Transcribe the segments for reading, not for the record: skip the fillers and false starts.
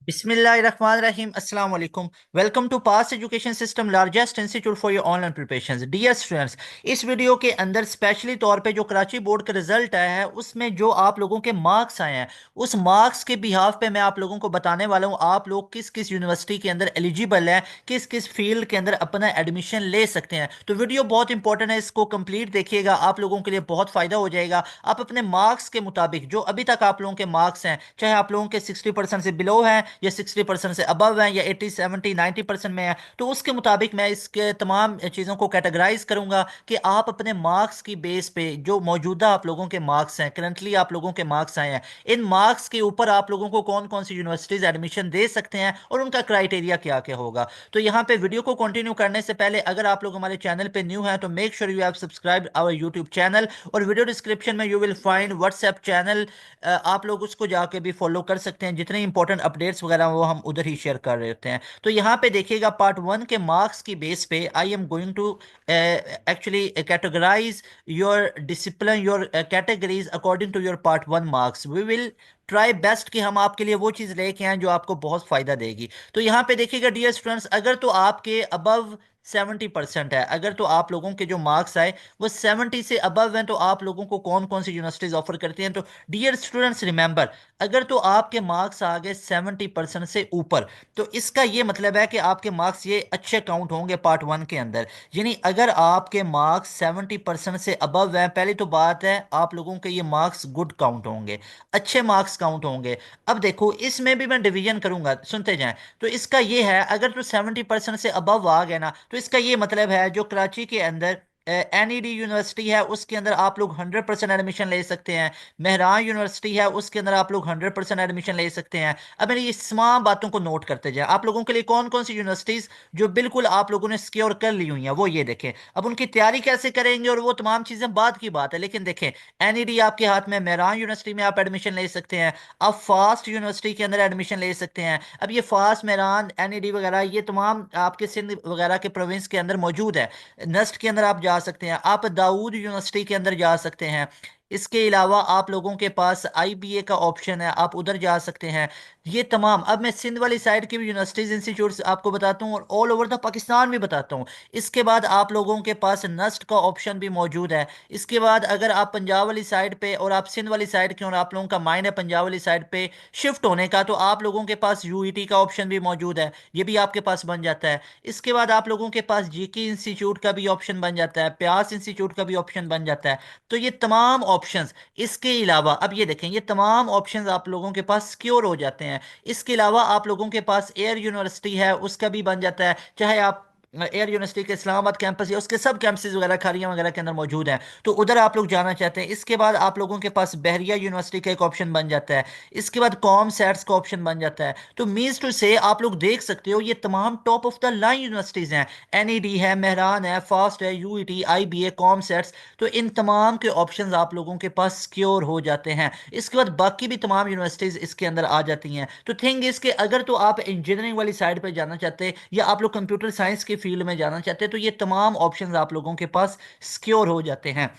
बिस्मिल्लाहिर्रहमानिर्रहीम अस्सलाम वालेकुम। Welcome to Pass Education System largest institute for your online preparations. Dear students, इस video के अंदर स्पेशली तौर पे जो कराची बोर्ड का रिजल्ट आया है उसमें जो आप लोगों के मार्क्स आए हैं उस मार्क्स के बिहाफ पे मैं आप लोगों को बताने वाला हूँ आप लोग किस किस यूनिवर्सिटी के अंदर एलिजिबल हैं, किस किस फील्ड के अंदर अपना एडमिशन ले सकते हैं। तो वीडियो बहुत इंपॉर्टेंट है, इसको कंप्लीट देखिएगा, आप लोगों के लिए बहुत फायदा हो जाएगा। आप अपने मार्क्स के मुताबिक जो अभी तक आप लोगों के मार्क्स हैं, चाहे आप लोगों के 60% से बिलो हैं या 60% से अबव हैं या 80 70 90% में है, तो उसके मुताबिक मैं इसके तमाम चीज़ों को कैटेगराइज करूंगा कि आप अपने मार्क्स की बेस पे जो मौजूदा आप लोगों के मार्क्स हैं, करंटली आप लोगों के मार्क्स आए हैं, इन मार्क्स के ऊपर आप लोगों को कौन कौन सी यूनिवर्सिटीज एडमिशन दे सकते हैं और उनका क्राइटेरिया क्या क्या होगा। तो यहाँ पे वीडियो को कंटिन्यू करने से पहले अगर आप लोग हमारे चैनल पे न्यू हैं तो make sure you have subscribe our YouTube channel, और वीडियो डिस्क्रिप्शन में you will find WhatsApp channel, आप लोग उसको जाके भी फॉलो कर सकते हैं। जितने इंपॉर्टेंट अपडेट्स वगैरह वो हम उधर ही शेयर कर रहे होते हैं। तो यहाँ पे देखिएगा, पार्ट वन के मार्क्स की बेस पे I am going to actually categorise your discipline, your categories according to your part one marks. We will try best कि हम आपके लिए वो चीज़ लेके आए जो आपको बहुत फायदा देगी। तो यहाँ पे देखिएगा डियर स्टूडेंट्स, अगर तो आपके अबव 70% है, अगर तो आप लोगों के जो मार्क्स आए वो 70 से अबव हैं, तो आप लोगों को कौन कौन सी यूनिवर्सिटीज ऑफर करती हैं। तो डियर स्टूडेंट्स रिमेंबर, अगर तो आपके मार्क्स आ गए 70% से ऊपर, तो इसका ये मतलब है कि आपके मार्क्स ये अच्छे काउंट होंगे पार्ट वन के अंदर। यानी अगर आपके मार्क्स 70% से अबव हैं, पहली तो बात है आप लोगों के ये मार्क्स गुड काउंट होंगे, अच्छे मार्क्स काउंट होंगे। अब देखो, इसमें भी मैं डिवीजन करूंगा, सुनते जाएं। तो इसका ये है, अगर तो 70% से अबव आ गए ना, तो इसका ये मतलब है जो कराची के अंदर एनईडी यूनिवर्सिटी है उसके अंदर आप लोग 100% एडमिशन ले सकते हैं। मेहरान यूनिवर्सिटी है उसके अंदर आप लोग 100% एडमिशन ले सकते हैं। अब मेरी इस तमाम बातों को नोट करते जाएं। आप लोगों के लिए कौन कौन सी यूनिवर्सिटीज जो बिल्कुल आप लोगों ने सिक्योर कर ली हुई हैं वो ये देखें। अब उनकी तैयारी कैसे करेंगे और वो तमाम चीजें बाद की बात है, लेकिन देखें, एनईडी आपके हाथ में, मेहरान यूनिवर्सिटी में आप एडमिशन ले सकते हैं। आप फास्ट यूनिवर्सिटी के अंदर एडमिशन ले सकते हैं। अब ये फास्ट, मेहरान, एनईडी वगैरह ये तमाम आपके सिंध वगैरह के प्रोविंस के अंदर मौजूद है। नस्ट के अंदर आप जा सकते हैं, आप दाऊद यूनिवर्सिटी के अंदर जा सकते हैं। इसके अलावा आप लोगों के पास आईबीए का ऑप्शन है, आप उधर जा सकते हैं। ये तमाम, अब मैं सिंध वाली साइड की भी यूनिवर्सिटीज इंस्टीट्यूट्स आपको बताता हूँ और ऑल ओवर द पाकिस्तान भी बताता हूँ। इसके बाद आप लोगों के पास नस्ट का ऑप्शन भी मौजूद है। इसके बाद अगर आप पंजाब वाली साइड पे और आप सिंध वाली साइड के और आप लोगों का माइंड है पंजाब वाली साइड पे शिफ्ट होने का, तो आप लोगों के पास यूईटी का ऑप्शन भी मौजूद है, ये भी आपके पास बन जाता है। इसके बाद आप लोगों के पास जीके इंस्टीट्यूट का भी ऑप्शन बन जाता है, प्यास इंस्टीट्यूट का भी ऑप्शन बन जाता है। तो ये तमाम ऑप्शंस, इसके अलावा अब ये देखें, ये तमाम ऑप्शंस आप लोगों के पास सिक्योर हो जाते हैं। इसके अलावा आप लोगों के पास एयर यूनिवर्सिटी है उसका भी बन जाता है, चाहे आप एयर यूनिवर्सिटी के इस्लामाबाद कैंपस या उसके सब कैंपसेस वगैरह खारियां वगैरह के अंदर मौजूद हैं, तो उधर आप लोग जाना चाहते हैं। इसके बाद आप लोगों के पास बहरिया यूनिवर्सिटी का एक ऑप्शन बन जाता है। इसके बाद कॉम सैट्स का ऑप्शन बन जाता है। तो मीन्स टू से आप लोग देख सकते हो ये तमाम top of the line universities हैं। एनईडी है, मेहरान है, फास्ट है, यूईटी, आईबीए, कॉम सैट्स, तो इन तमाम के ऑप्शंस आप लोगों के पास सिक्योर हो जाते हैं। इसके बाद बाकी भी तमाम यूनिवर्सिटीज इसके अंदर आ जाती हैं। तो थिंग इसके, अगर तो आप इंजीनियरिंग वाली साइड पे जाना चाहते हैं या आप लोग कंप्यूटर साइंस की फील्ड में जाना चाहते हैं, तो ये तमाम ऑप्शंस आप लोगों के पास सिक्योर हो जाते हैं।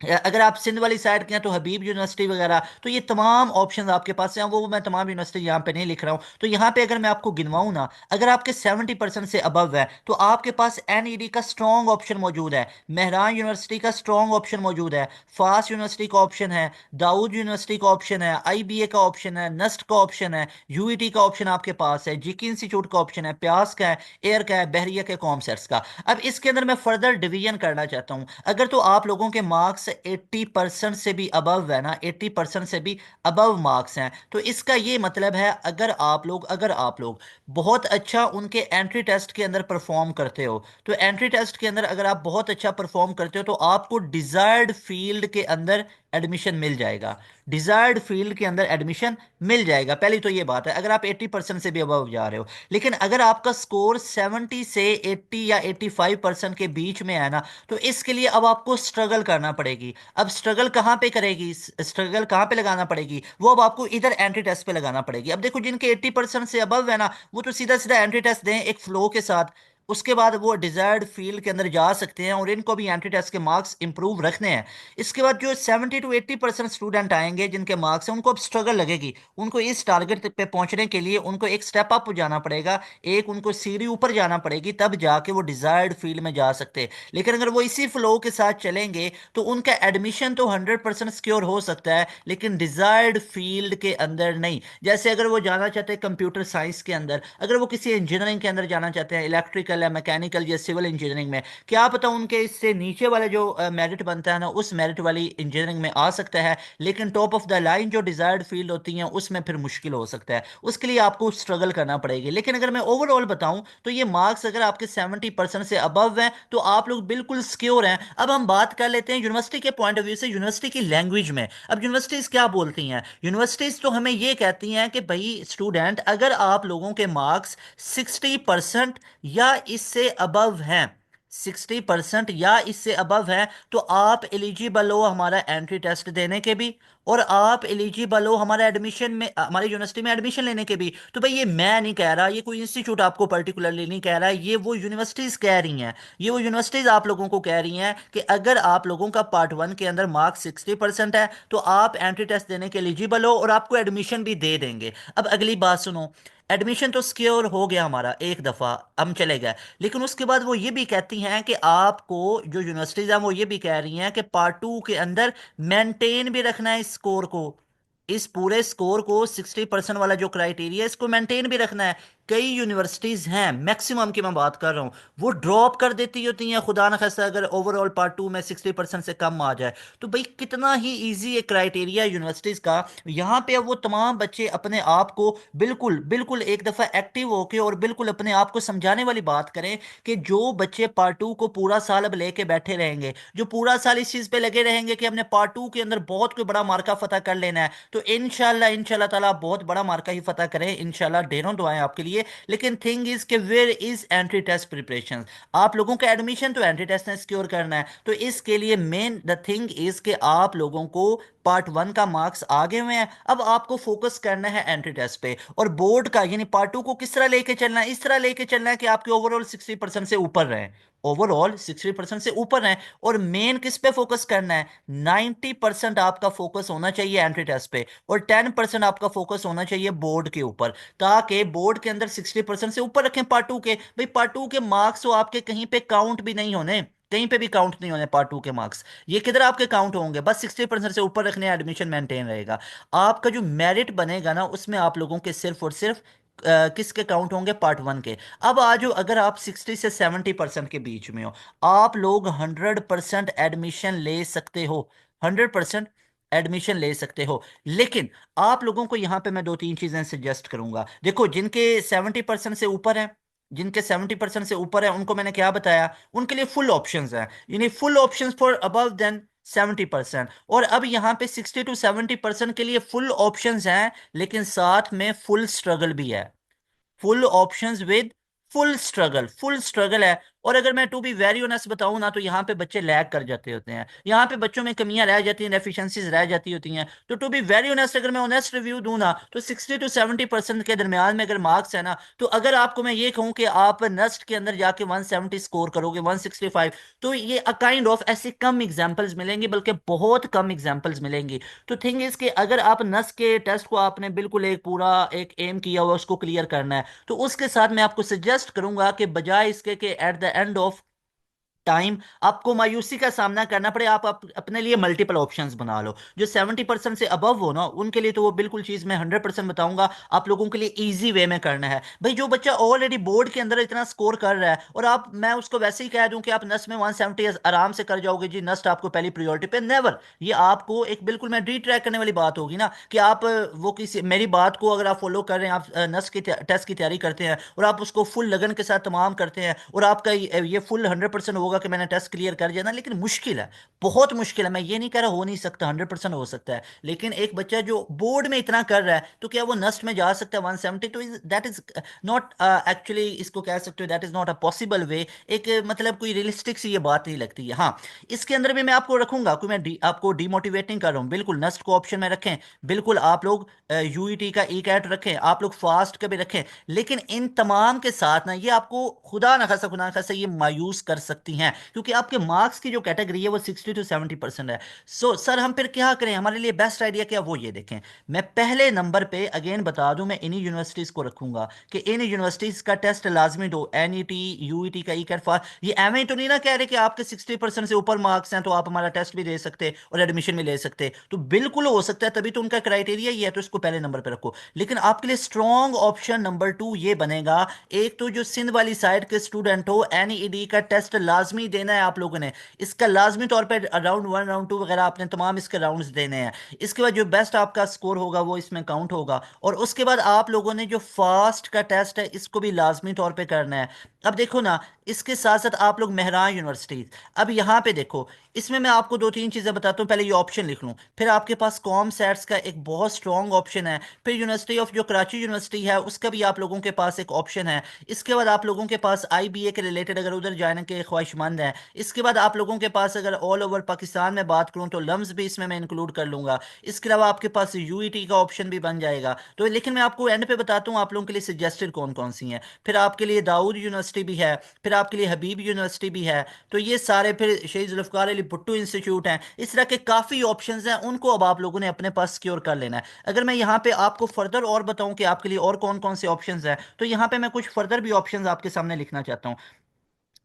अगर आप सिंध वाली साइड के हैं तो हबीब यूनिवर्सिटी वगैरह, तो ये तमाम ऑप्शंस आपके पास हैं। वो मैं तमाम यूनिवर्सिटी यहाँ पे नहीं लिख रहा हूँ। तो यहाँ पे अगर मैं आपको गिनवाऊँ ना, अगर आपके 70% से अबव है तो आपके पास एनईडी का स्ट्रॉन्ग ऑप्शन मौजूद है, मेहरान यूनिवर्सिटी का स्ट्रॉन्ग ऑप्शन मौजूद है, फास्ट यूनिवर्सिटी का ऑप्शन है, दाऊद यूनिवर्सिटी का ऑप्शन है, आईबीए का ऑप्शन है, नस्ट का ऑप्शन है, यूईटी का ऑप्शन आपके पास है, जीके इंस्टीट्यूट का ऑप्शन है, प्यास का है, एयर का है, बहरिया के, कॉमसर्ट्स का। अब इसके अंदर मैं फर्दर डिवीजन करना चाहता हूँ। अगर तो आप लोगों के मार्क्स 80% से भी अबव है ना, 80% से भी अबव मार्क्स हैं, तो इसका ये मतलब है अगर आप लोग बहुत अच्छा उनके एंट्री टेस्ट के अंदर परफॉर्म करते हो, तो एंट्री टेस्ट के अंदर अगर आप बहुत अच्छा परफॉर्म करते हो तो आपको डिजायर्ड फील्ड के अंदर एडमिशन मिल जाएगा। डिजायर्ड फील्ड के अंदर एडमिशन मिल जाएगा, पहली तो ये बात है अगर आप 80% से भी अबव जा रहे हो। लेकिन अगर आपका स्कोर 70 से 80 या 85% के बीच में है ना, तो इसके लिए अब आपको स्ट्रगल करना पड़ेगी। अब स्ट्रगल कहाँ पे करेगी, स्ट्रगल कहाँ पे लगाना पड़ेगी, वो अब आपको इधर एंट्री टेस्ट पे लगाना पड़ेगी। अब देखो, जिनके 80% से अबव है ना, वो तो सीधा सीधा एंट्री टेस्ट दें एक फ्लो के साथ, उसके बाद वो डिजायर्ड फील्ड के अंदर जा सकते हैं और इनको भी एंट्री टेस्ट के मार्क्स इंप्रूव रखने हैं। इसके बाद जो 70 to 80% स्टूडेंट आएंगे जिनके मार्क्स हैं, उनको अब स्ट्रगल लगेगी। उनको इस टारगेट पे पहुंचने के लिए उनको एक स्टेप अप जाना पड़ेगा, एक उनको सीढ़ी ऊपर जाना पड़ेगी, तब जाके वो डिजायर्ड फील्ड में जा सकते हैं। लेकिन अगर वो इसी फ्लो के साथ चलेंगे तो उनका एडमिशन तो 100% सिक्योर हो सकता है, लेकिन डिजायर्ड फील्ड के अंदर नहीं। जैसे अगर वो जाना चाहते हैं कंप्यूटर साइंस के अंदर, अगर वो किसी इंजीनियरिंग के अंदर जाना चाहते हैं, इलेक्ट्रिकल या मैकेनिकल या सिविल इंजीनियरिंग में, क्या पता उनके इससे नीचे वाला जो मेरिट बनता है ना, उस मेरिट वाली इंजीनियरिंग में आ सकता है। लेकिन टॉप ऑफ द लाइन जो डिजायर्ड फील्ड होती है उसमें फिर मुश्किल हो सकता है, उसके लिए आपको स्ट्रगल करना पड़ेगी। लेकिन अगर मैं ओवरऑल बताऊं तो ये मार्क्स अगर आपके 70% से अबव हैं तो आप लोग बिल्कुल सिक्योर हैं। अब हम बात कर लेते हैं यूनिवर्सिटी के पॉइंट ऑफ व्यू से, यूनिवर्सिटी की लैंग्वेज में। अब यूनिवर्सिटीज क्या बोलती हैं? यूनिवर्सिटीज तो हमें ये कहती हैं कि भाई स्टूडेंट, अगर आप लोगों के मार्क्स 60% या इससे अबव हैं, 60% या इससे अबव है, तो आप एलिजिबल हो हमारा एंट्री टेस्ट देने के भी, और आप एलिजिबल हो हमारा एडमिशन में, हमारी यूनिवर्सिटी में एडमिशन लेने के भी। तो भाई ये मैं नहीं कह रहा, ये कोई इंस्टीट्यूट आपको पर्टिकुलरली नहीं कह रहा है, ये वो यूनिवर्सिटीज कह रही हैं। ये वो यूनिवर्सिटीज आप लोगों को कह रही हैं कि अगर आप लोगों का पार्ट 1 के अंदर मार्क्स 60% है तो आप एंट्री टेस्ट देने के एलिजिबल हो और आपको एडमिशन भी दे देंगे। अब अगली बात सुनो, एडमिशन तो सिक्योर हो गया हमारा एक दफा, हम चले गए। लेकिन उसके बाद वो ये भी कहती हैं कि आपको, जो यूनिवर्सिटीज हैं वो ये भी कह रही हैं कि पार्ट 2 के अंदर मेंटेन भी रखना है इस स्कोर को, इस पूरे स्कोर को, 60% वाला जो क्राइटेरिया है इसको मेंटेन भी रखना है। कई यूनिवर्सिटीज हैं, मैक्सिमम की मैं बात कर रहा हूँ, वो ड्रॉप कर देती होती हैं खुदा न खास्ता अगर ओवरऑल पार्ट 2 में 60% से कम आ जाए। तो भाई कितना ही इजी एक क्राइटेरिया यूनिवर्सिटीज का। यहाँ पे अब वो तमाम बच्चे अपने आप को बिल्कुल बिल्कुल एक दफा एक्टिव होके और बिल्कुल अपने आप को समझाने वाली बात करें कि जो बच्चे पार्ट 2 को पूरा साल अब लेके बैठे रहेंगे, जो पूरा साल इस चीज पे लगे रहेंगे कि हमने पार्ट 2 के अंदर बहुत कोई बड़ा मार्का फतह कर लेना है, तो इंशाल्लाह इंशाल्लाह ताला आप बहुत बड़ा मार्का ही फतह करें इंशाल्लाह, ढेरों दुआएं आपके लिए। लेकिन थिंग इज के where is entry test preparation? आप लोगों का एडमिशन तो एंट्री टेस्ट ने सिक्योर करना है, तो इसके लिए मेन द थिंग इज के आप लोगों को पार्ट 1 का मार्क्स आगे हुए हैं, अब आपको फोकस करना है एंट्री टेस्ट पे। और बोर्ड का यानी पार्ट 2 को किस तरह लेके चलना है? इस तरह लेके चलना है कि आपके ओवरऑल 60% से ऊपर रहे, ओवरऑल 60% से ऊपर है। और मेन किस पे फोकस करना है? 90% आपका फोकस होना चाहिए एंट्री टेस्ट पे, और 10% आपका फोकस होना चाहिए बोर्ड के ऊपर, ताकि बोर्ड के अंदर 60% से ऊपर रखें पार्ट 2 के। भाई पार्ट 2 के मार्क्स तो आपके कहीं पे काउंट भी नहीं होने, कहीं पे भी काउंट नहीं होने पार्ट 2 के मार्क्स। ये किधर आपके काउंट होंगे? बस 60% से ऊपर रखने, एडमिशन मेंटेन रहेगा। आपका जो मेरिट बनेगा ना उसमें आप लोगों के सिर्फ और सिर्फ किसके काउंट होंगे? पार्ट 1 के। अब आज अगर आप 60 से 70% के बीच में हो, आप लोग 100% एडमिशन ले सकते हो, 100% एडमिशन ले सकते हो। लेकिन आप लोगों को यहां पे मैं दो तीन चीजें सजेस्ट करूंगा। देखो, जिनके 70% से ऊपर है, जिनके 70% से ऊपर है उनको मैंने क्या बताया, उनके लिए फुल ऑप्शंस हैं, यानी full options for above then 70%। और अब यहाँ पे 60 to 70% के लिए फुल ऑप्शंस हैं, लेकिन साथ में फुल स्ट्रगल भी है, full options with full struggle, full struggle है। और अगर मैं टू बी वेरी ऑनेस्ट बताऊं ना, तो यहाँ पे बच्चे लैग कर जाते होते हैं, यहाँ पे बच्चों में कमियां रह जाती हैं, डेफिशिएंसीज रह जाती होती हैं। तो टू बी वेरी ऑनेस्ट, अगर मैं ऑनेस्ट रिव्यू दूं ना, तो 60 to 70% के दरमियान में अगर मार्क्स है ना, तो अगर आपको मैं ये कहूं कि आप नस्ट के अंदर जाके 170 स्कोर करोगे, 165, तो ये अ काइंड ऑफ ऐसे कम एग्जाम्पल्स मिलेंगी, बल्कि बहुत कम एग्जाम्पल्स मिलेंगी। तो थिंग इज कि अगर आप नस के टेस्ट को आपने बिल्कुल एक पूरा एक एम किया हुआ उसको क्लियर करना है, तो उसके साथ मैं आपको सजेस्ट करूंगा कि बजाय इसके कि at the end of time आपको मायूसी का सामना करना पड़े, आप अपने लिए मल्टीपल ऑप्शंस बना लो। जो 70% से अबव हो ना, उनके लिए तो वो बिल्कुल चीज मैं 100% बताऊंगा आप लोगों के लिए इजी वे में करना है। भाई जो बच्चा ऑलरेडी बोर्ड के अंदर इतना स्कोर कर रहा है और आप, मैं उसको वैसे ही कह दूं कि आप नस्ट में 170 आराम से कर जाओगे जी, नस्ट आपको पहली प्रायोरिटी पे, नेवर। ये आपको एक बिल्कुल मैं रीट्रैक करने वाली बात होगी ना, कि आप वो किसी मेरी बात को अगर आप फॉलो कर रहे हैं, आप नस्ट की टेस्ट की तैयारी करते हैं और आप उसको फुल लगन के साथ तमाम करते हैं और आपका ये फुल 100% होगा होगा कि मैंने टेस्ट क्लियर कर दिया ना, लेकिन मुश्किल है, बहुत मुश्किल है। मैं ये नहीं कह रहा हो नहीं सकता, 100% हो सकता है, लेकिन एक बच्चा जो बोर्ड में इतना कर रहा है तो क्या वो नस्ट में जा सकता है 170? तो दैट इज नॉट एक्चुअली, इसको कह सकते हो that is not a possible way. एक मतलब कोई रियलिस्टिक सी ये बात नहीं लगती है। हाँ, इसके अंदर भी मैं आपको रखूंगा, कोई मैं आपको डिमोटिवेट नहीं कर रहा हूँ, बिल्कुल नस्ट को ऑप्शन में रखें, बिल्कुल आप लोग यूईटी का ई कैट रखें, आप लोग फास्ट का भी रखें, लेकिन इन तमाम के साथ ना ये आपको खुदा ना खासा ये मायूस कर सकती हैं, क्योंकि आपके मार्क्स की जो कैटेगरी है वो 60 to 70% है। सो सर हम फिर क्या करें, हमारे लिए बेस्ट आइडिया क्या, वो ये देखें। मैं पहले नंबर पे अगेन बता दूं, मैं इन्हीं यूनिवर्सिटीज को रखूंगा कि इन यूनिवर्सिटीज का टेस्ट लाजमी दो, एनईटी यूईटी का ई कैट फास्ट। ये एमए तो नहीं ना कह रहे कि आपके 60% से ऊपर मार्क्स हैं तो आप हमारा टेस्ट भी दे सकते और एडमिशन भी ले सकते, तो बिल्कुल हो सकता है, तभी तो उनका क्राइटेरिया ही है, तो इसको पहले नंबर पे रखो। लेकिन आपके लिए स्ट्रॉन्ग ऑप्शन नंबर 2 ये बनेगा, एक तो जो सिंध वाली साइड के स्टूडेंट हो, एनईडी का टेस्ट लाजमी देना है आप लोगों ने, इसका लाजमी तौर पे राउंड 1 राउंड 2 वगैरह आपने तमाम इसके राउंड्स देने हैं। इसके बाद जो बेस्ट आपका स्कोर होगा वो इसमें काउंट होगा, और उसके बाद आप लोगों ने जो फास्ट का टेस्ट है इसको भी लाजमी तौर पे करना है। अब देखो ना, इसके साथ साथ आप लोग मेहरान यूनिवर्सिटी, अब यहाँ पे देखो, इसमें मैं आपको दो तीन चीजें बताता हूँ, पहले ये ऑप्शन लिख लूँ, फिर आपके पास कॉम सेट्स का एक बहुत स्ट्रॉन्ग ऑप्शन है, फिर यूनिवर्सिटी ऑफ जो कराची यूनिवर्सिटी है उसका भी आप लोगों के पास एक ऑप्शन है, इसके बाद आप लोगों के पास आईबीए के रिलेटेड अगर उधर जाने के ख्वाहिशमंद हैं, इसके बाद आप लोगों के पास अगर ऑल ओवर पाकिस्तान में बात करूँ तो लम्स भी इसमें मैं इंक्लूड कर लूंगा, इसके अलावा आपके पास यूईटी का ऑप्शन भी बन जाएगा। तो लेकिन मैं आपको एंड पे बताता हूँ आप लोगों के लिए सजेस्टेड कौन कौन सी हैं, फिर आपके लिए दाऊद यूनिवर्सिटी भी है, फिर आपके लिए हबीब यूनिवर्सिटी भी है, तो ये सारे, फिर शहीद जुल्फकार अली भुट्टो इंस्टीट्यूट हैं, इस तरह के काफ़ी ऑप्शंस हैं, उनको अब आप लोगों ने अपने पास सिक्योर कर लेना है। अगर मैं यहाँ पे आपको फर्दर और बताऊं कि आपके लिए और कौन कौन से ऑप्शंस हैं, तो यहाँ पे मैं कुछ फर्दर भी ऑप्शंस आपके सामने लिखना चाहता हूँ।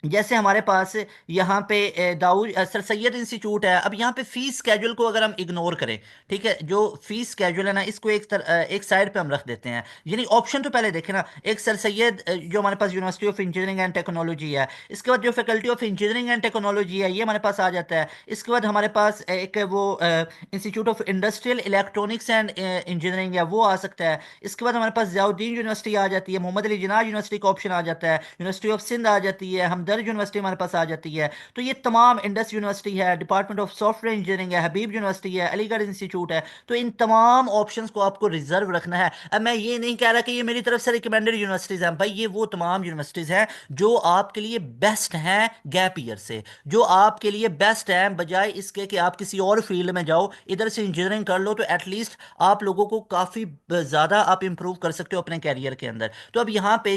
जैसे हमारे पास यहाँ पे दाऊद सर सैयद इंस्टीट्यूट है। अब यहाँ पे फीस स्केड्यूल को अगर हम इग्नोर करें, ठीक है, जो फीस स्केड्यूल है ना इसको एक साइड पे हम रख देते हैं, यानी ऑप्शन तो पहले देखें ना, एक सर सैयद जो हमारे पास university of engineering and technology है, इसके बाद जो faculty of engineering and technology है ये हमारे पास आ जाता है, इसके बाद हमारे पास एक वो institute of industrial electronics and engineering है वो आ सकता है, इसके बाद हमारे पास जियाउद्दीन यूनिवर्सिटी आ जाती है, मोहम्मद अली जिन्ना यूनिवर्सिटी का ऑप्शन आ जाता है, यूनिवर्सिटी ऑफ सिंध आ जाती है, हमदर्द यूनिवर्सिटी हमारे पास आ जाती है। तो ये तमाम, इंडस यूनिवर्सिटी है, डिपार्टमेंट ऑफ सॉफ्टवेयर इंजीनियरिंग है, हबीब यूनिवर्सिटी है, अलीगढ़ इंस्टीट्यूट है, तो इन तमाम ऑप्शंस को आपको रिजर्व रखना है। अब मैं ये नहीं कह रहा कि ये मेरी तरफ से रिकमेंडेड यूनिवर्सिटीज हैं, भाई ये वो तमाम यूनिवर्सिटीज हैं जो आपके लिए बेस्ट हैं गैप ईयर से, जो आपके लिए बेस्ट हैं, बजाय इसके कि आप किसी और फील्ड में जाओ, इधर से इंजीनियरिंग कर लो, तो एटलीस्ट आप लोगों को काफ़ी ज़्यादा आप इंप्रूव कर सकते हो अपने कैरियर के अंदर। तो अब यहाँ पे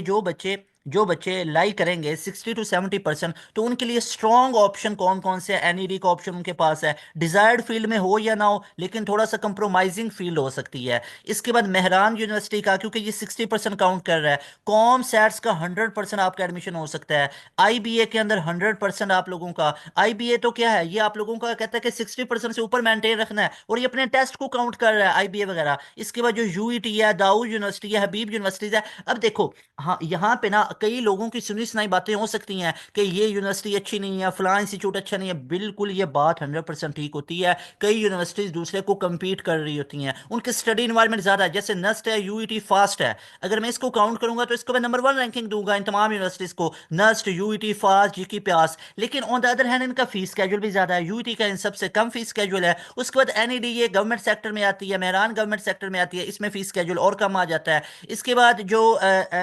जो बच्चे लाइक करेंगे 60 to 70%, तो उनके लिए स्ट्रॉन्ग ऑप्शन कौन कौन से, एनईडी का ऑप्शन उनके पास है, डिजायर्ड फील्ड में हो या ना हो, लेकिन थोड़ा सा कंप्रोमाइजिंग फील्ड हो सकती है। इसके बाद मेहरान यूनिवर्सिटी का, क्योंकि ये 60% काउंट कर रहा है, कॉम सैट्स का 100% आपका एडमिशन हो सकता है, आईबीए के अंदर 100% आप लोगों का। आईबीए तो क्या है, ये आप लोगों का कहता है कि 60% से ऊपर मेंटेन रखना है, और ये अपने टेस्ट को काउंट कर रहा है आईबीए वगैरह। इसके बाद जो यूईटी है, दाऊद यूनिवर्सिटी है, हबीब यूनिवर्सिटीज है। अब देखो, हाँ यहाँ पे ना कई लोगों की सुनी सुनाई बातें हो सकती हैं कि ये यूनिवर्सिटी अच्छी नहीं है, फलां इंस्टीट्यूट अच्छा नहीं है, बिल्कुल ये बात 100% ठीक होती है। कई यूनिवर्सिटीज दूसरे को compete कर रही होती हैं, उनके स्टडी इन्वायरमेंट ज्यादा है, जैसे नस्ट है, यूईटी फास्ट है, अगर मैं इसको काउंट करूंगा तो इसको मैं नंबर 1 रैंकिंग दूंगा इन तमाम यूनिवर्सिटीज को, नस्ट, यूईटी, फास्ट, जीकी, प्यास। लेकिन ऑन द अदर हैंड इनका फीस स्केड्यूल भी ज्यादा है, यूईटी का इन सबसे कम फीस स्केड्यूल है। उसके बाद एनईडी ये गवर्नमेंट सेक्टर में आती है, मेहरान गवर्नमेंट सेक्टर में आती है, इसमें फीस स्केड्यूल और कम आ जाता है। इसके बाद जो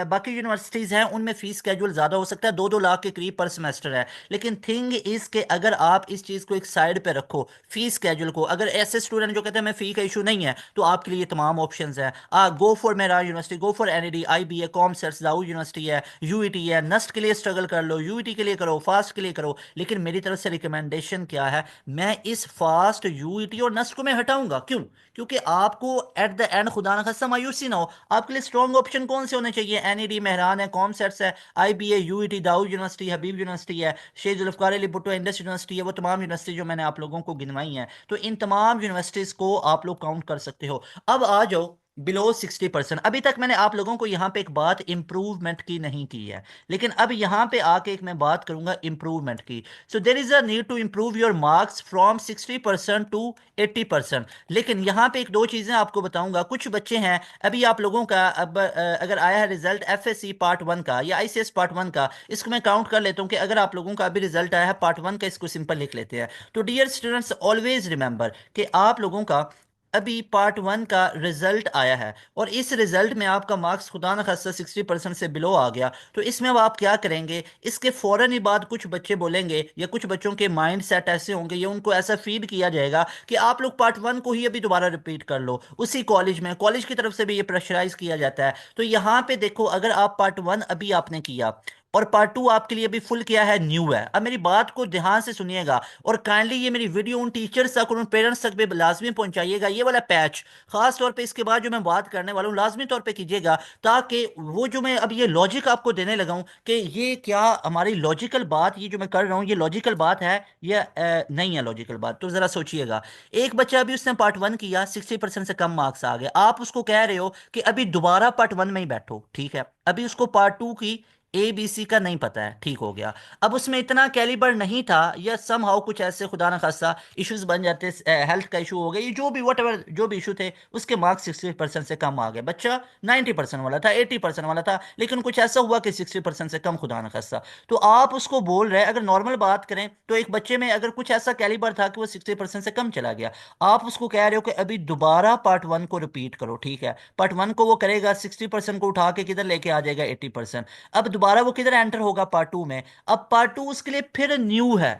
बाकी यूनिवर्सिटीज हैं उनमें फीस स्केड्यूल ज्यादा हो सकता है, 2-2 लाख के करीब पर सेमेस्टर है। लेकिन थिंग इज के अगर आप इस चीज को एक साइड पे रखो, फीस स्केड्यूल को, अगर ऐसे स्टूडेंट जो कहते हैं मैं फी का इशू नहीं है, तो आपके लिए तमाम ऑप्शंस हैं। गो फॉर मेरा university, go for NED, IBA, COMSATS, Dawood university है, यूईटी है, नस्ट के लिए स्ट्रगल कर लो, यूईटी के लिए करो, फास्ट के लिए करो। लेकिन मेरी तरफ से रिकमेंडेशन क्या है, मैं इस फास्ट, यूईटी और नस्ट को मैं हटाऊंगा, क्यों? क्योंकि आपको एट द एंड खुदा ना खास्ता मायूसी ना हो, आपके लिए स्ट्रॉन्ग ऑप्शन कौन से होने चाहिए, एनईडी, मेहरान है, कॉमसेट्स है, आईबीए, यूईटी, दाऊद यूनिवर्सिटी, हबीब यूनिवर्सिटी है, शेख जुल्फकार अली भुट्टो इंडस यूनिवर्सिटी है, वो तमाम यूनिवर्सिटी जो मैंने आप लोगों को गिनवाई हैं, तो इन तमाम यूनिवर्सिटीज को आप लोग काउंट कर सकते हो। अब आ जाओ बिलो 60%। अभी तक मैंने आप लोगों को यहाँ पे एक बात इंप्रूवमेंट की नहीं की है, लेकिन अब यहाँ पे आके एक मैं बात करूंगा इंप्रूवमेंट की। So there is a need to improve your marks from 60% to 80%। लेकिन यहाँ पे एक दो चीजें आपको बताऊंगा। कुछ बच्चे हैं, अभी आप लोगों का अब अगर आया है रिजल्ट एफएससी पार्ट वन का या आईसीएस पार्ट वन का, इसको मैं काउंट कर लेता हूँ कि अगर आप लोगों का अभी रिजल्ट आया है पार्ट वन का, इसको सिंपल लिख लेते हैं। तो डियर स्टूडेंट्स, ऑलवेज रिमेंबर कि आप लोगों का अभी पार्ट वन का रिजल्ट आया है, और इस रिजल्ट में आपका मार्क्स खुदा न खास्ता 60% से बिलो आ गया। तो इसमें अब आप क्या करेंगे? इसके फौरन ही बाद कुछ बच्चे बोलेंगे, या कुछ बच्चों के माइंड सेट ऐसे होंगे, या उनको ऐसा फीड किया जाएगा कि आप लोग पार्ट वन को ही अभी दोबारा रिपीट कर लो उसी कॉलेज में। कॉलेज की तरफ से भी ये प्रेशराइज किया जाता है। तो यहाँ पे देखो, अगर आप पार्ट वन अभी आपने किया और पार्ट टू आपके लिए अभी फुल किया है, न्यू है। अब मेरी बात को ध्यान से सुनिएगा, और काइंडली ये मेरी वीडियो उन टीचर्स तक और उन पेरेंट्स तक भी लाजमी पहुंचाइएगा। ये वाला पैच खास तौर पे इसके बाद जो मैं बात करने वाला हूँ लाजमी तौर पे कीजिएगा, ताकि वो जो मैं अब ये लॉजिक आपको देने लगा हूँ कि ये क्या हमारी लॉजिकल बात, ये जो मैं कर रहा हूँ ये लॉजिकल बात है या नहीं है लॉजिकल बात। तो जरा सोचिएगा, एक बच्चा अभी उसने पार्ट वन किया, 60% से कम मार्क्स आ गए, आप उसको कह रहे हो कि अभी दोबारा पार्ट वन में ही बैठो, ठीक है। अभी उसको पार्ट टू की ए बी सी का नहीं पता है, ठीक हो गया। अब उसमें इतना कैलिबर नहीं था, या सम हाउ कुछ ऐसे खुदा ना खास्ता इश्यूज बन जाते, हेल्थ का इशू हो गया, ये जो भी वट एवर जो भी इशू थे, उसके मार्क्स 60% से कम आ गए। बच्चा 90% वाला था, 80% वाला था, लेकिन कुछ ऐसा हुआ कि 60% से कम खुदा ना खास्ता। तो आप उसको बोल रहे हैं, अगर नॉर्मल बात करें तो एक बच्चे में अगर कुछ ऐसा कैलिबर था कि वो 60% से कम चला गया, आप उसको कह रहे हो कि अभी दोबारा पार्ट वन को रिपीट करो, ठीक है। पार्ट वन को वो करेगा, 60% को उठा के किधर लेके आ जाएगा? 80%। अब दोबारा वो किधर एंटर होगा? पार्ट टू में। अब पार्ट टू उसके लिए फिर न्यू है।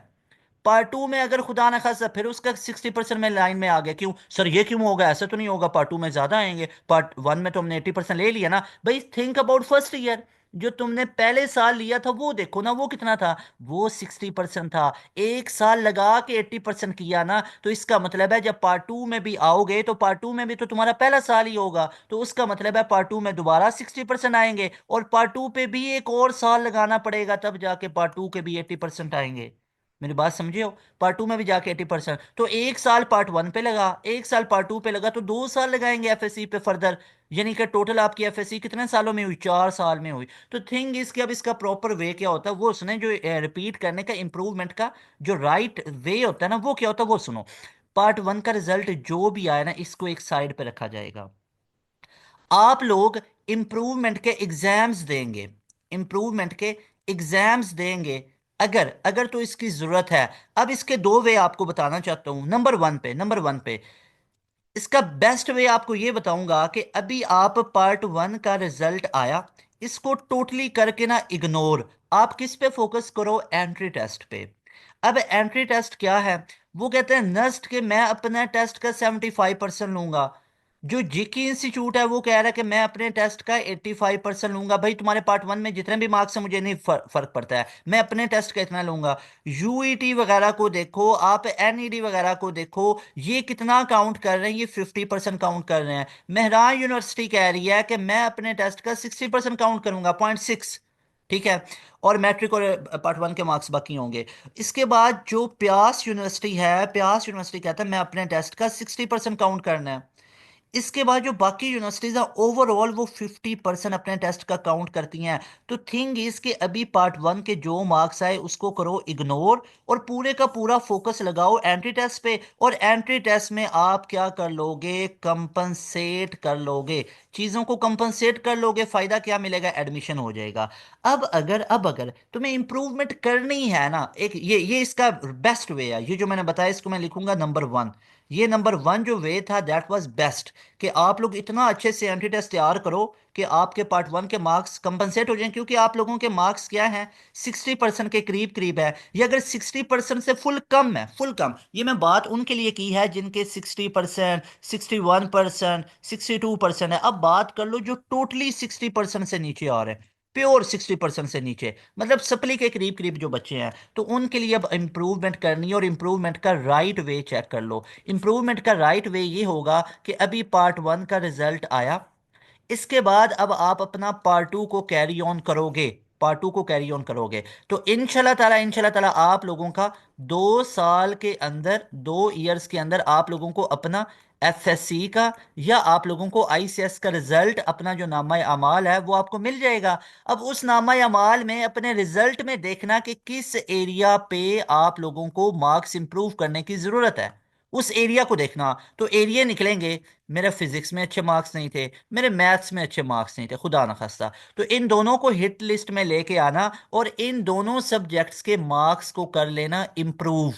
पार्ट टू में अगर खुदा ना खास्ता फिर उसका 60% में लाइन में आ गया, क्यों सर ये क्यों होगा? ऐसा तो नहीं होगा, पार्ट टू में ज्यादा आएंगे, पार्ट वन में तो हमने 80% ले लिया ना। भाई थिंक अबाउट फर्स्ट ईयर, जो तुमने पहले साल लिया था वो देखो ना, वो कितना था? वो 60% था। एक साल लगा के 80% किया ना, तो इसका मतलब है जब पार्ट टू में भी आओगे तो पार्ट टू में भी तो तुम्हारा पहला साल ही होगा, तो उसका मतलब है पार्ट टू में दोबारा 60% आएंगे, और पार्ट टू पे भी एक और साल लगाना पड़ेगा, तब जाके पार्ट टू के भी 80% आएंगे। मेरी बात समझे हो? पार्ट टू में भी जाके 80%, तो एक साल पार्ट वन पे लगा, एक साल पार्ट टू पे लगा, तो 2 साल लगाएंगे एफएससी पे फर्दर। यानी कि टोटल आपकी एफएससी कितने सालों में हुई? 4 साल में हुई। तो थिंग इसके अब इसका प्रॉपर वे क्या होता है वो उसने जो रिपीट करने का इंप्रूवमेंट का जो राइट वे होता है ना, वो क्या होता है वो सुनो। पार्ट वन का रिजल्ट जो भी आया ना, इसको एक साइड पे रखा जाएगा। आप लोग इंप्रूवमेंट के एग्जाम्स देंगे, इंप्रूवमेंट के एग्जाम्स देंगे, अगर अगर तो इसकी जरूरत है। अब इसके दो वे आपको बताना चाहता हूं। नंबर वन पे इसका बेस्ट वे आपको ये बताऊंगा कि अभी आप पार्ट वन का रिजल्ट आया, इसको टोटली करके ना इग्नोर, आप किस पे फोकस करो? एंट्री टेस्ट पे। अब एंट्री टेस्ट क्या है? वो कहते हैं नस्ट के मैं अपना टेस्ट का 75% लूंगा। जो जीके इंस्टीट्यूट है वो कह रहा है कि मैं अपने टेस्ट का 85% लूंगा। भाई तुम्हारे पार्ट वन में जितने भी मार्क्स हैं मुझे नहीं फर्क पड़ता है, मैं अपने टेस्ट का इतना लूंगा। यूईटी वगैरह को देखो, आप एनईडी वगैरह को देखो, ये कितना काउंट कर रहे हैं? ये 50% काउंट कर रहे हैं। मेहरान यूनिवर्सिटी कह रही है कि मैं अपने टेस्ट का 60% काउंट करूंगा, 0.6, ठीक है। और मैट्रिक और पार्ट वन के मार्क्स बाकी होंगे। इसके बाद जो प्यास यूनिवर्सिटी है, प्यास यूनिवर्सिटी कहता है मैं अपने टेस्ट का 60% काउंट करना है। इसके बाद जो बाकी यूनिवर्सिटीज हैं ओवरऑल वो 50% अपने टेस्ट का काउंट करती हैं। तो थिंग इज कि अभी पार्ट वन के जो मार्क्स आए उसको करो इग्नोर, और पूरे का पूरा फोकस लगाओ एंट्री टेस्ट पे। और एंट्री टेस्ट में आप क्या कर लोगे? कंपनसेट कर लोगे, चीजों को कंपनसेट कर लोगे। फायदा क्या मिलेगा? एडमिशन हो जाएगा। अब अगर तुम्हें इंप्रूवमेंट करनी है ना, एक ये इसका बेस्ट वे है, ये जो मैंने बताया इसको मैं लिखूंगा नंबर वन। ये नंबर वन जो वे था दैट वाज बेस्ट, कि आप लोग इतना अच्छे से एंट्री टेस्ट तैयार करो कि आपके पार्ट वन के मार्क्स कंपनसेट हो जाएं, क्योंकि आप लोगों के मार्क्स क्या हैं? 60% के करीब करीब है। ये अगर 60% से फुल कम है, फुल कम, ये मैं बात उनके लिए की है जिनके 60%, 61%, 62% है। अब बात कर लो जो टोटली 60% से नीचे आ रहे हैं, प्योर 60% से नीचे, मतलब सप्ली के करीब करीब जो बच्चे हैं, तो उनके लिए अब इंप्रूवमेंट करनी है। और इंप्रूवमेंट का राइट वे चेक कर लो। इंप्रूवमेंट का राइट वे ये होगा कि अभी पार्ट वन का रिजल्ट आया, इसके बाद अब आप अपना पार्ट टू को कैरी ऑन करोगे, पार्ट टू को कैरी ऑन करोगे, तो इंशाल्लाह ताला आप लोगों का 2 साल के अंदर, 2 ईयर्स के अंदर आप लोगों को अपना एफएससी का, या आप लोगों को आईसीएस का रिजल्ट अपना जो नामा अमाल है वो आपको मिल जाएगा। अब उस नामा अमाल में अपने रिजल्ट में देखना कि किस एरिया पे आप लोगों को मार्क्स इंप्रूव करने की जरूरत है, उस एरिया को देखना। तो एरिया निकलेंगे, मेरे फिजिक्स में अच्छे मार्क्स नहीं थे, मेरे मैथ्स में अच्छे मार्क्स नहीं थे, खुदा न खास्ता, तो इन दोनों को हिट लिस्ट में लेके आना और इन दोनों सब्जेक्ट्स के मार्क्स को कर लेना इम्प्रूव।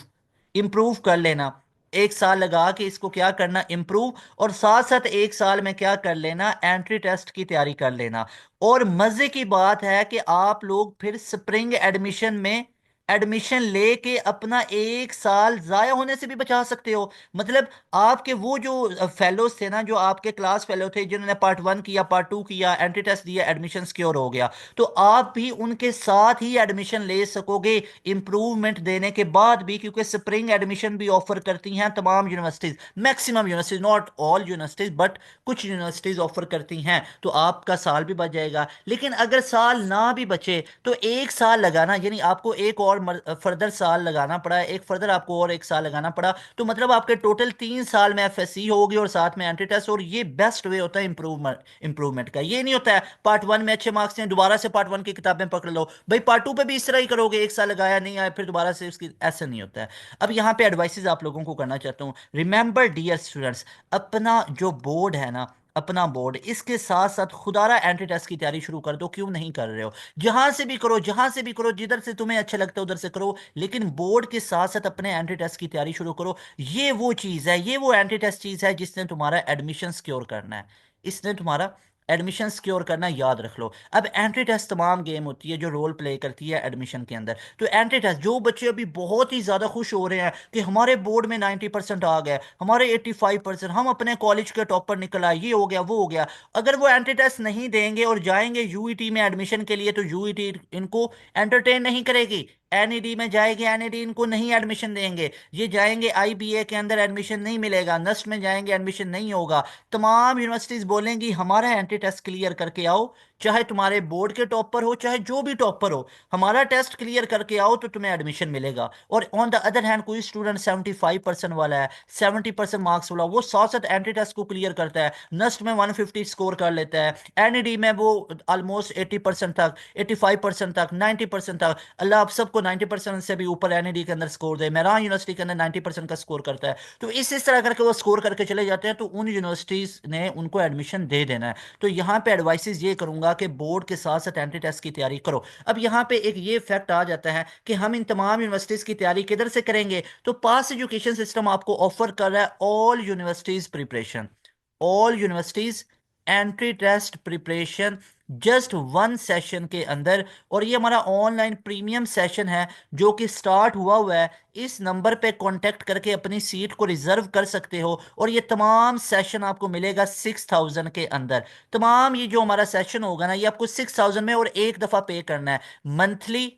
इम्प्रूव कर लेना, एक साल लगा के इसको क्या करना, इम्प्रूव। और साथ साथ एक साल में क्या कर लेना, एंट्री टेस्ट की तैयारी कर लेना। और मजे की बात है कि आप लोग फिर स्प्रिंग एडमिशन में एडमिशन लेके अपना एक साल जाया होने से भी बचा सकते हो। मतलब आपके वो जो फेलोज थे ना, जो आपके क्लास फेलो थे, जिन्होंने पार्ट 1 किया, पार्ट 2 किया, एंट्री टेस्ट दिया, एडमिशन सिक्योर हो गया, तो आप भी उनके साथ ही एडमिशन ले सकोगे इंप्रूवमेंट देने के बाद भी, क्योंकि स्प्रिंग एडमिशन भी ऑफर करती हैं तमाम universities, maximum universities, not all universities but कुछ यूनिवर्सिटीज ऑफर करती हैं। तो आपका साल भी बच जाएगा। लेकिन अगर साल ना भी बचे तो एक साल लगाना, यानी आपको एक और फर्दर साल लगाना पड़ा, एक फर्दर आपको और एक साल लगाना पड़ा, तो मतलब आपके टोटल 3 साल में एफएससी होगी और साथ में एंट्री टेस्ट। और ये बेस्ट वे होता है इंप्रूवमेंट का। ये नहीं होता है पार्ट 1 में अच्छे मार्क्स हैं दोबारा से पार्ट 1 की किताबें पकड़ लो, भाई पार्ट 2 पे भी इस तरह ही करोगे, एक साल लगाया नहीं आया फिर दोबारा से उसकी, ऐसा नहीं होता है। अब यहाँ पे एडवाइसेस आप लोगों को करना चाहता हूँ। रिमेंबर डियर स्टूडेंट्स, अपना जो बोर्ड है ना, अपना बोर्ड, इसके साथ साथ खुदारा एंट्री टेस्ट की तैयारी शुरू कर दो। क्यों नहीं कर रहे हो? जहां से भी करो, जहां से भी करो, जिधर से तुम्हें अच्छा लगता है उधर से करो, लेकिन बोर्ड के साथ साथ अपने एंट्री टेस्ट की तैयारी शुरू करो। ये वो चीज है, ये वो एंट्री टेस्ट चीज है जिसने तुम्हारा एडमिशन सिक्योर करना है, इसने तुम्हारा एडमिशन सिक्योर करना, याद रख लो। अब एंट्री टेस्ट तमाम गेम होती है जो रोल प्ले करती है एडमिशन के अंदर। तो एंट्री टेस्ट, जो बच्चे अभी बहुत ही ज्यादा खुश हो रहे हैं कि हमारे बोर्ड में 90% आ गए, हमारे 85%, हम अपने कॉलेज के टॉपर निकल आए, ये हो गया वो हो गया, अगर वो एंट्री टेस्ट नहीं देंगे और जाएंगे यूईटी में एडमिशन के लिए, तो यूईटी इनको एंटरटेन नहीं करेगी। एनईडी में जाएंगे, एनईडी इनको नहीं एडमिशन देंगे। ये जाएंगे आईबीए के अंदर, एडमिशन नहीं मिलेगा। नस्ट में जाएंगे, एडमिशन नहीं होगा। तमाम यूनिवर्सिटीज बोलेंगी हमारा एंट्री टेस्ट क्लियर करके आओ, चाहे तुम्हारे बोर्ड के टॉपर हो, चाहे जो भी टॉपर हो, हमारा टेस्ट क्लियर करके आओ तो तुम्हें एडमिशन मिलेगा। और ऑन द अदर हैंड कोई स्टूडेंट 75% वाला है, 70% मार्क्स वाला, वो साथ साथ एंट्री टेस्ट को क्लियर करता है, नस्ट में 150 स्कोर कर लेता है, एनईडी में वो ऑलमोस्ट 80% तक, 85% तक, 90% तक, अल्लाह आप सबको 90% से भी ऊपर एनईडी के अंदर स्कोर दे। मेरा यूनिवर्सिटी के अंदर 90% का स्कोर करता है। तो इस तरह करके वो स्कोर करके चले जाते हैं, तो उन यूनिवर्सिटीज ने उनको एडमिशन दे देना है। तो यहाँ पे एडवाइसेस ये करूंगा कि बोर्ड के साथ साथ एंट्री टेस्ट की तैयारी करो। अब यहाँ पे एक ये फैक्ट आ जाता है कि हम इन तमाम यूनिवर्सिटीज की तैयारी किधर से करेंगे? तो पास एजुकेशन सिस्टम आपको ऑफर कर रहा है all universities preparation, all universities entry test preparation, just 1 session के अंदर। और ये हमारा ऑनलाइन प्रीमियम सेशन है जो कि स्टार्ट हुआ हुआ है। इस नंबर पे कांटेक्ट करके अपनी सीट को रिजर्व कर सकते हो। और ये तमाम सेशन आपको मिलेगा 6000 के अंदर। तमाम ये जो हमारा सेशन होगा ना, ये आपको 6000 में, और एक दफा पे करना है, मंथली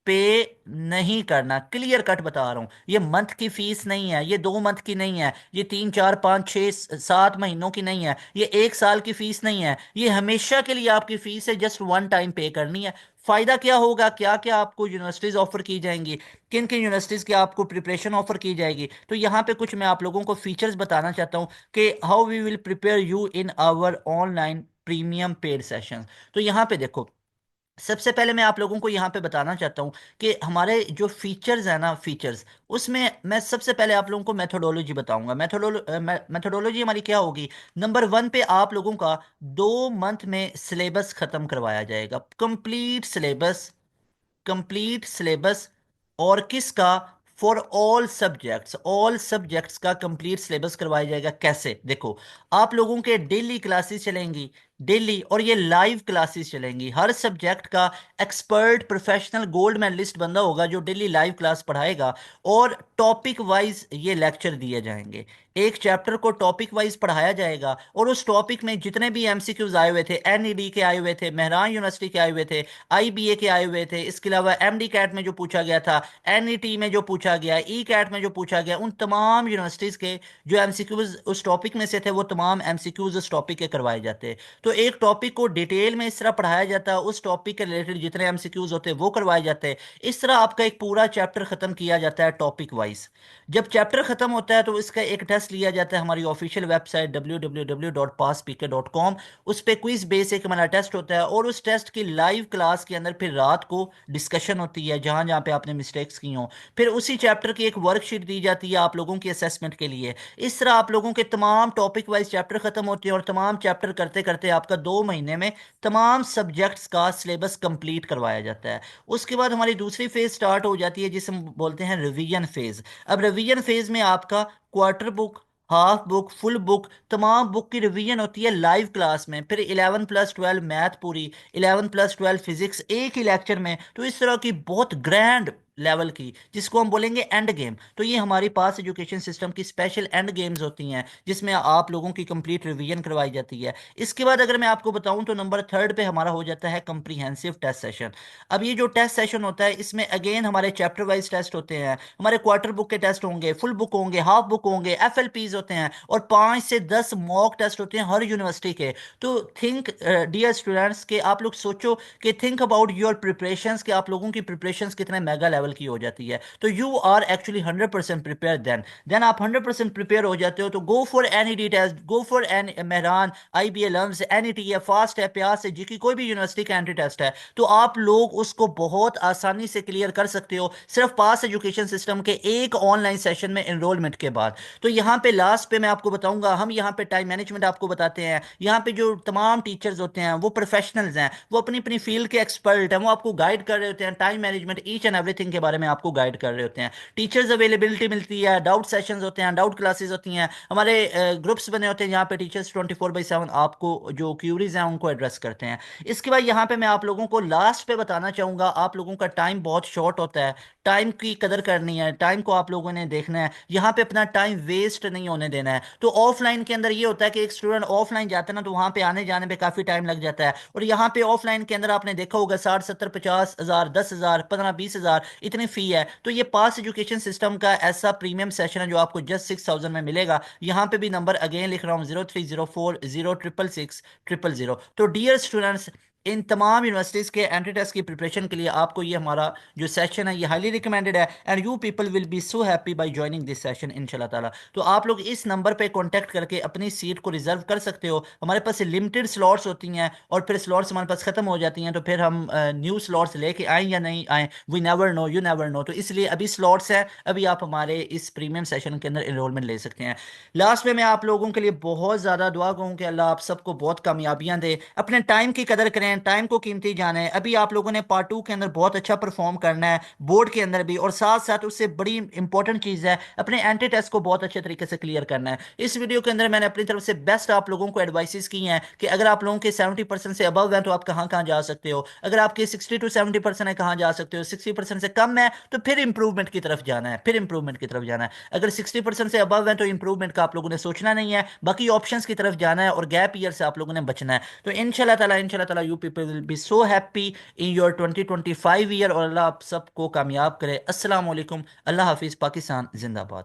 पे नहीं करना। क्लियर कट बता रहा हूं, ये मंथ की फीस नहीं है, ये 2 मंथ की नहीं है, ये 3 4 5 6 7 महीनों की नहीं है, ये एक साल की फीस नहीं है, ये हमेशा के लिए आपकी फीस है। जस्ट 1 टाइम पे करनी है। फायदा क्या होगा, क्या क्या आपको यूनिवर्सिटीज ऑफर की जाएंगी, किन किन यूनिवर्सिटीज की आपको प्रिपरेशन ऑफर की जाएगी, तो यहाँ पे कुछ मैं आप लोगों को फीचर्स बताना चाहता हूँ कि how we will prepare you in our online premium paid session. तो यहाँ पे देखो, सबसे पहले मैं आप लोगों को यहाँ पे बताना चाहता हूँ कि हमारे जो फीचर्स हैं ना, फीचर्स, उसमें मैं सबसे पहले आप लोगों को मेथोडोलॉजी बताऊंगा। मेथोडोलॉजी हमारी क्या होगी? नंबर 1 पे आप लोगों का 2 मंथ में सिलेबस खत्म करवाया जाएगा, कंप्लीट सिलेबस, कंप्लीट सिलेबस। और किसका? फॉर ऑल सब्जेक्ट्स का कंप्लीट सिलेबस करवाया जाएगा। कैसे? देखो, आप लोगों के डेली क्लासेस चलेंगी, डेली, और ये लाइव क्लासेस चलेंगी। हर सब्जेक्ट का एक्सपर्ट प्रोफेशनल गोल्ड मेडलिस्ट बंदा होगा जो डेली लाइव क्लास पढ़ाएगा। और टॉपिक वाइज ये लेक्चर दिए जाएंगे, एक चैप्टर को टॉपिक वाइज पढ़ाया जाएगा। और उस टॉपिक में जितने भी एमसीक्यूज आए हुए थे, एनईडी के आए हुए थे, मेहरान यूनिवर्सिटी के आए हुए थे, आईबीए के आए हुए थे, इसके अलावा एमडी कैट में जो पूछा गया था, एनईटी में जो पूछा गया, ई कैट में जो पूछा गया, उन तमाम यूनिवर्सिटीज के जो एमसीक्यूज उस टॉपिक में से थे, वो तमाम एमसीक्यूज उस टॉपिक के करवाए जाते हैं। तो एक टॉपिक को डिटेल में इस तरह पढ़ाया जाता है, उस टॉपिक के रिलेटेड जितने एमसीक्यूज होते हैं वो करवाए जाते हैं। इस तरह आपका एक पूरा चैप्टर खत्म किया जाता है टॉपिक वाइज। जब चैप्टर खत्म होता है तो इसका एक टेस्ट लिया जाता है हमारी ऑफिशियल वेबसाइट www.passpk.com। उस पे क्विज बेस एक हमारा टेस्ट होता है, और उस टेस्ट की लाइव क्लास के अंदर फिर रात को डिस्कशन होती है जहां जहां पे आपने मिस्टेक्स की हों। फिर उसी चैप्टर की एक वर्कशीट दी जाती है आप लोगों की असेसमेंट के लिए। इस तरह आप लोगों के तमाम टॉपिक वाइज चैप्टर खत्म होते हैं, और तमाम चैप्टर करते करते आपका 2 महीने में तमाम सब्जेक्ट्स का सिलेबस कंप्लीट करवाया जाता है। उसके बाद हमारी दूसरी फेज स्टार्ट हो जाती है जिसे हम बोलते हैं रिवीजन फेज। अब रिवीजन फेज में आपका quarter book, half book, full book, तमाम बुक की रिवीजन होती है लाइव क्लास में। फिर 11+12 मैथ पूरी, 11+12 फिजिक्स एक ही लेक्चर में। तो इस तरह की बहुत ग्रैंड लेवल की, जिसको हम बोलेंगे एंड गेम, तो ये हमारी पास एजुकेशन सिस्टम की स्पेशल एंड गेम्स होती हैं जिसमें आप लोगों की कंप्लीट रिवीजन करवाई जाती है। इसके बाद अगर मैं आपको बताऊं तो नंबर थर्ड पे हमारा हो जाता है कम्प्रीहेंसिव टेस्ट सेशन। अब ये जो टेस्ट सेशन होता है इसमें अगेन हमारे चैप्टर वाइज टेस्ट होते हैं, हमारे क्वार्टर बुक के टेस्ट होंगे, फुल बुक होंगे, हाफ बुक होंगे, एफएलपीज होते हैं, और 5 से 10 मॉक टेस्ट होते हैं हर यूनिवर्सिटी के। तो थिंक डियर स्टूडेंट्स के आप लोग सोचो कि थिंक अबाउट योर प्रिपरेशंस, कि आप लोगों की प्रिपरेशंस कितने मेगा लेवल की हो जाती है। तो you are actually 100% prepare. Then आप 100% प्रिपेयर हो जाते हो तो go for NED test, go for any Mehran, IBA LUMS, NET है, फास्ट है, प्यास है, जीकी कोई भी यूनिवर्सिटी का एंट्री टेस्ट है, तो आप लोग उसको बहुत आसानी से क्लियर कर सकते हो सिर्फ पास एजुकेशन सिस्टम के एक ऑनलाइन सेशन में एनरोलमेंट के बाद। तो यहाँ पे लास्ट पे मैं आपको बताऊंगा, हम यहाँ पे टाइम मैनेजमेंट आपको बताते हैं। यहाँ पे जो तमाम टीचर्स होते हैं वो प्रोफेशनल्स हैं, वो अपनी अपनी फील्ड के एक्सपर्ट हैं, वो आपको गाइड कर रहे होते हैं, time management each and everything के बारे में आपको गाइड कर रहे होते हैं। टीचर्स अवेलेबिलिटी मिलती है, डाउट सेशंस होते हैं, डाउट क्लासेस होती हैं, हमारे ग्रुप्स बने होते हैं जहाँ पे टीचर्स 24/7 आपको जो क्यूरीज हैं उनको एड्रेस करते हैं। इसके बाद यहाँ पे मैं आप लोगों को लास्ट पे बताना चाहूंगा, आप लोगों का टाइम बहुत शॉर्ट होता है, टाइम की कदर करनी है, टाइम को आप लोगों ने देखना है, यहाँ पे अपना टाइम वेस्ट नहीं होने देना है। तो ऑफलाइन के अंदर ये होता है कि एक स्टूडेंट ऑफलाइन जाता है ना तो वहाँ पे आने जाने पे काफी टाइम लग जाता है, और यहाँ पे ऑफलाइन के अंदर आपने देखा होगा 60, 70, 50 हजार, 10 हजार, 15, 20 हजार इतनी फी है। तो ये पास एजुकेशन सिस्टम का ऐसा प्रीमियम सेशन है जो आपको जस्ट 6,000 में मिलेगा। यहाँ पे भी नंबर अगेन लिख रहा हूँ, 0304066600। तो डियर स्टूडेंट्स, इन तमाम यूनिवर्सिटीज़ के एंट्री टेस्ट की प्रिपरेशन के लिए आपको ये हमारा जो सेशन है ये हाईली रिकमेंडेड है, and you people will be so happy by joining this session इंशाल्लाह ताला। तो आप लोग इस नंबर पे कांटेक्ट करके अपनी सीट को रिजर्व कर सकते हो। हमारे पास लिमिटेड स्लॉट्स होती हैं, और फिर स्लॉट्स हमारे पास खत्म हो जाती हैं, तो फिर हम न्यू स्लॉट्स लेके आए या नहीं आए, we never know, you never know. तो इसलिए अभी स्लॉट्स हैं, अभी आप हमारे इस प्रीमियम सेशन के अंदर एनरोलमेंट ले सकते हैं। लास्ट में मैं आप लोगों के लिए बहुत ज़्यादा दुआ कहूँ कि अल्लाह आप सबको बहुत कामयाबियाँ दे। अपने टाइम की कदर करें, टाइम को कीमती जाने। अभी आप लोगों ने पार्ट 2 के अंदर बहुत अच्छा परफॉर्म करना है बोर्ड के अंदर भी, और साथ साथ उससे बड़ी इंपॉर्टेंट चीज़ है अपने एंट्री टेस्ट को बहुत अच्छे तरीके से क्लियर करना है। इस वीडियो के अंदर मैंने अपनी तरफ से बेस्ट आप लोगों को एडवाइसेस की हैं कि अगर आप लोगों के 70% से अबव हैं तो आप कहाँ कहाँ जा सकते हो, अगर आपके 60 to 70% है कहाँ जा सकते हो, 60% से कम है तो फिर इंप्रूवमेंट की तरफ जाना है, फिर इंप्रूवमेंट की तरफ जाना है। अगर 60% से अबव है तो इंप्रूवमेंट का आप लोगों ने सोचना नहीं है, बाकी ऑप्शंस की तरफ जाना है, और गैप ईयर से आप लोगों ने बचना है। तो इंशाल्लाह ताला you people will be so happy in your 2025 year, और अल्लाह आप सबको कामयाब करे। अस्सलाम वालेकुम, अल्लाह हाफिज, पाकिस्तान जिंदाबाद।